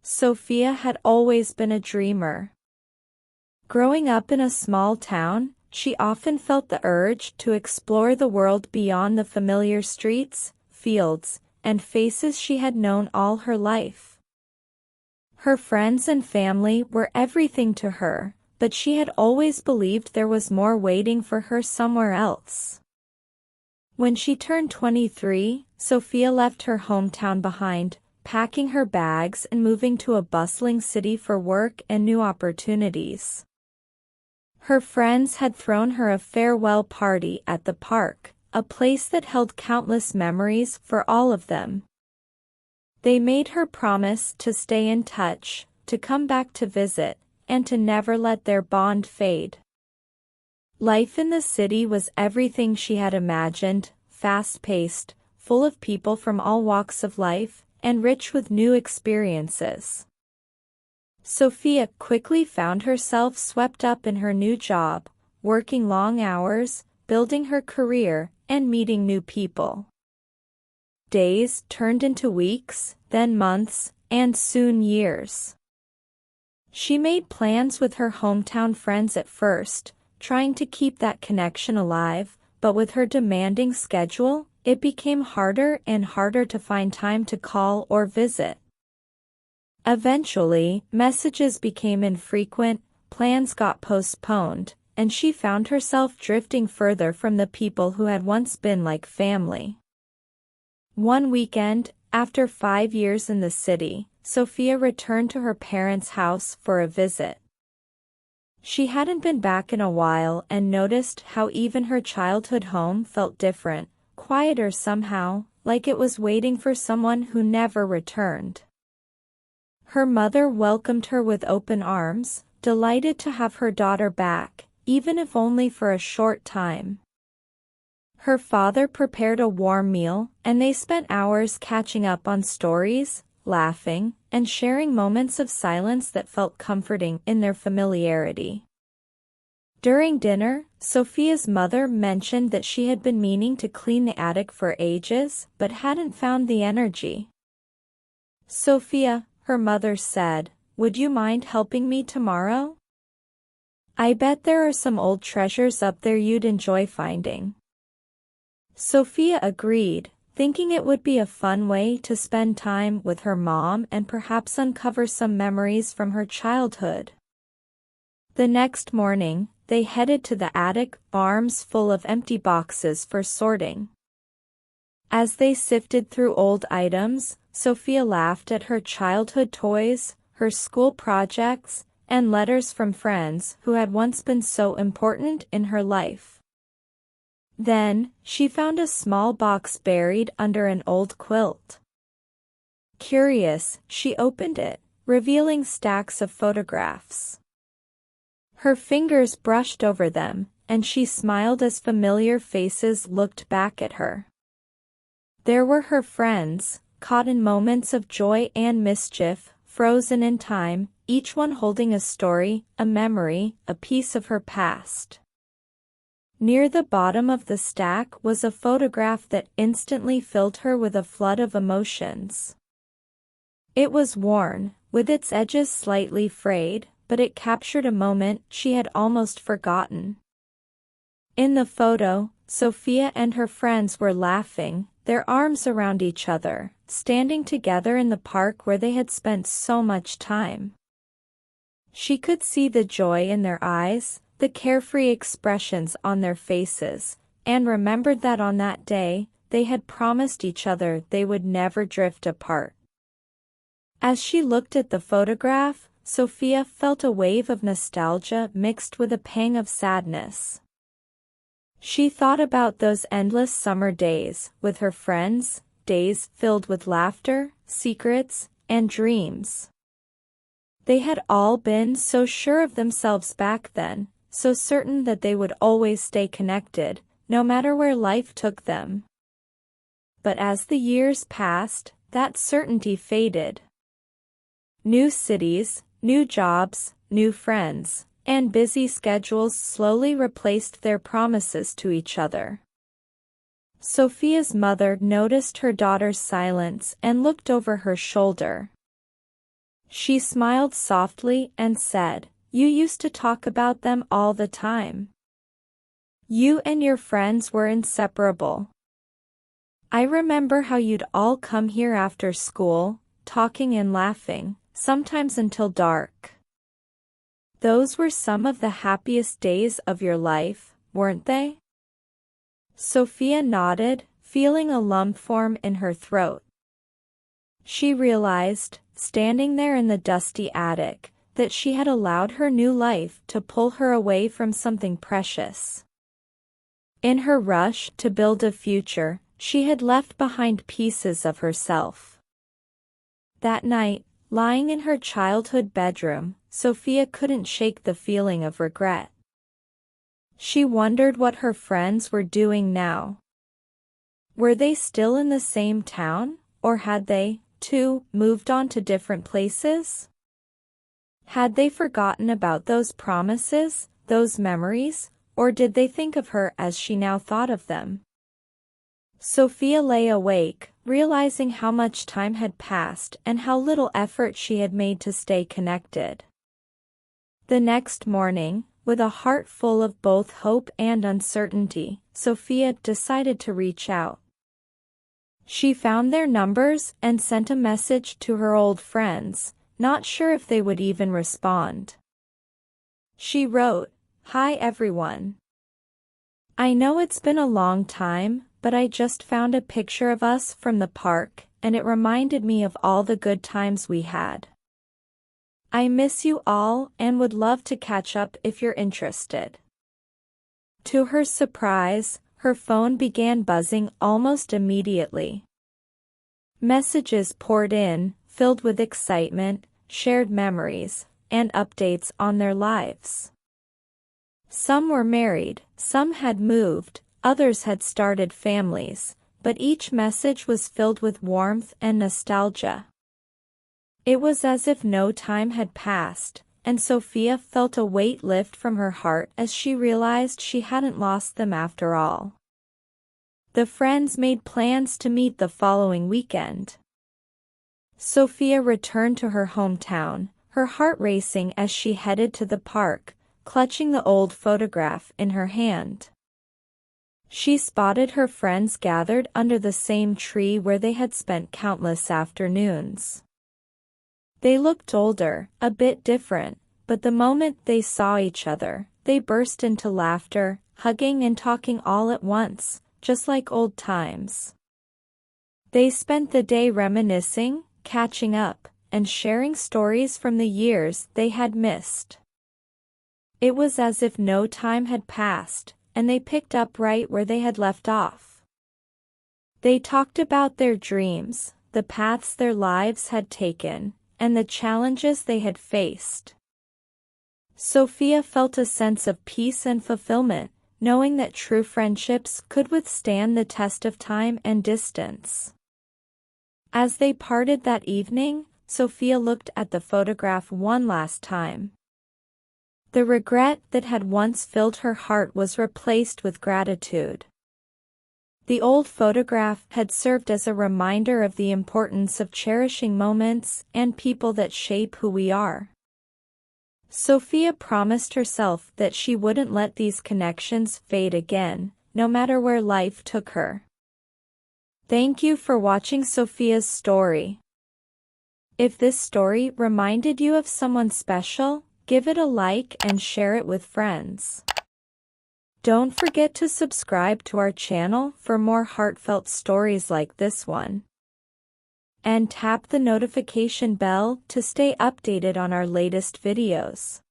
Sophia had always been a dreamer. Growing up in a small town, she often felt the urge to explore the world beyond the familiar streets, fields, and faces she had known all her life. Her friends and family were everything to her, but she had always believed there was more waiting for her somewhere else. When she turned 23, Sophia left her hometown behind, packing her bags and moving to a bustling city for work and new opportunities. Her friends had thrown her a farewell party at the park, a place that held countless memories for all of them. They made her promise to stay in touch, to come back to visit, and to never let their bond fade. Life in the city was everything she had imagined, fast-paced, full of people from all walks of life, and rich with new experiences. Sophia quickly found herself swept up in her new job, working long hours, building her career, and meeting new people. Days turned into weeks, then months, and soon years. She made plans with her hometown friends at first, trying to keep that connection alive, but with her demanding schedule, it became harder and harder to find time to call or visit. Eventually, messages became infrequent, plans got postponed, and she found herself drifting further from the people who had once been like family. One weekend, after 5 years in the city, Sophia returned to her parents' house for a visit. She hadn't been back in a while and noticed how even her childhood home felt different, quieter somehow, like it was waiting for someone who never returned. Her mother welcomed her with open arms, delighted to have her daughter back, even if only for a short time. Her father prepared a warm meal, and they spent hours catching up on stories, laughing, and sharing moments of silence that felt comforting in their familiarity. During dinner, Sophia's mother mentioned that she had been meaning to clean the attic for ages, but hadn't found the energy. "Sophia," her mother said, "would you mind helping me tomorrow? I bet there are some old treasures up there you'd enjoy finding." Sophia agreed, thinking it would be a fun way to spend time with her mom and perhaps uncover some memories from her childhood. The next morning, they headed to the attic, arms full of empty boxes for sorting. As they sifted through old items, Sophia laughed at her childhood toys, her school projects, and letters from friends who had once been so important in her life. Then, she found a small box buried under an old quilt. Curious, she opened it, revealing stacks of photographs. Her fingers brushed over them, and she smiled as familiar faces looked back at her. There were her friends, caught in moments of joy and mischief, frozen in time, each one holding a story, a memory, a piece of her past. Near the bottom of the stack was a photograph that instantly filled her with a flood of emotions. It was worn, with its edges slightly frayed, but it captured a moment she had almost forgotten. In the photo, Sophia and her friends were laughing, their arms around each other, standing together in the park where they had spent so much time. She could see the joy in their eyes, the carefree expressions on their faces, and remembered that on that day, they had promised each other they would never drift apart. As she looked at the photograph, Sophia felt a wave of nostalgia mixed with a pang of sadness. She thought about those endless summer days with her friends, days filled with laughter, secrets, and dreams. They had all been so sure of themselves back then, so certain that they would always stay connected, no matter where life took them. But as the years passed, that certainty faded. New cities, new jobs, new friends, and busy schedules slowly replaced their promises to each other. Sophia's mother noticed her daughter's silence and looked over her shoulder. She smiled softly and said, "You used to talk about them all the time. You and your friends were inseparable. I remember how you'd all come here after school, talking and laughing, sometimes until dark. Those were some of the happiest days of your life, weren't they?" Sophia nodded, feeling a lump form in her throat. She realized, standing there in the dusty attic, that she had allowed her new life to pull her away from something precious. In her rush to build a future, she had left behind pieces of herself. That night, lying in her childhood bedroom, Sophia couldn't shake the feeling of regret. She wondered what her friends were doing now. Were they still in the same town, or had they, too, moved on to different places? Had they forgotten about those promises, those memories, or did they think of her as she now thought of them? Sophia lay awake, realizing how much time had passed and how little effort she had made to stay connected. The next morning, with a heart full of both hope and uncertainty, Sophia decided to reach out. She found their numbers and sent a message to her old friends, not sure if they would even respond. She wrote, "Hi everyone. I know it's been a long time, but I just found a picture of us from the park, and it reminded me of all the good times we had. I miss you all and would love to catch up if you're interested." To her surprise, her phone began buzzing almost immediately. Messages poured in, filled with excitement, shared memories, and updates on their lives. Some were married, some had moved, others had started families, but each message was filled with warmth and nostalgia. It was as if no time had passed, and Sophia felt a weight lift from her heart as she realized she hadn't lost them after all. The friends made plans to meet the following weekend. Sophia returned to her hometown, her heart racing as she headed to the park, clutching the old photograph in her hand. She spotted her friends gathered under the same tree where they had spent countless afternoons. They looked older, a bit different, but the moment they saw each other, they burst into laughter, hugging and talking all at once, just like old times. They spent the day reminiscing, catching up, and sharing stories from the years they had missed. It was as if no time had passed, and they picked up right where they had left off. They talked about their dreams, the paths their lives had taken, and the challenges they had faced. Sophia felt a sense of peace and fulfillment, knowing that true friendships could withstand the test of time and distance. As they parted that evening, Sophia looked at the photograph one last time. The regret that had once filled her heart was replaced with gratitude. The old photograph had served as a reminder of the importance of cherishing moments and people that shape who we are. Sophia promised herself that she wouldn't let these connections fade again, no matter where life took her. Thank you for watching Sophia's story. If this story reminded you of someone special, give it a like and share it with friends. Don't forget to subscribe to our channel for more heartfelt stories like this one. And tap the notification bell to stay updated on our latest videos.